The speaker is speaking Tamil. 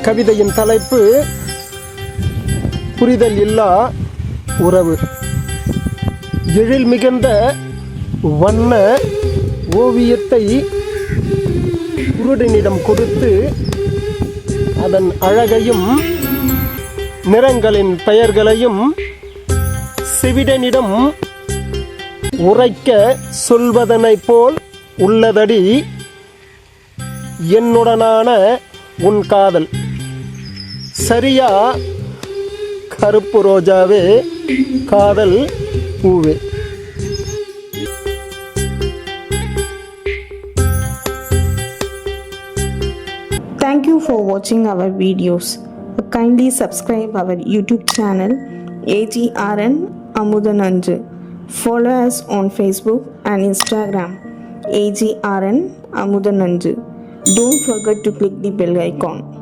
கவிதையின் தலைப்பு புரிதல் இல்லா உறவு. எழில் மிகுந்த வண்ண ஓவியத்தை குருடனிடம் கொடுத்து அதன் அழகையும் நிறங்களின் பெயர்களையும் செவிடனிடம் உரைக்க சொல்வதனைப் போல் உள்ளதடி என்னுடனான உன் காதல். சரியா கருப்பு ரோஜாவே, காதல் பூவே. Thank you for watching our videos. Kindly subscribe our YouTube channel AGRN Amudananju. Follow us on Facebook and Instagram AGRN Amudananju. Don't forget to click the bell icon.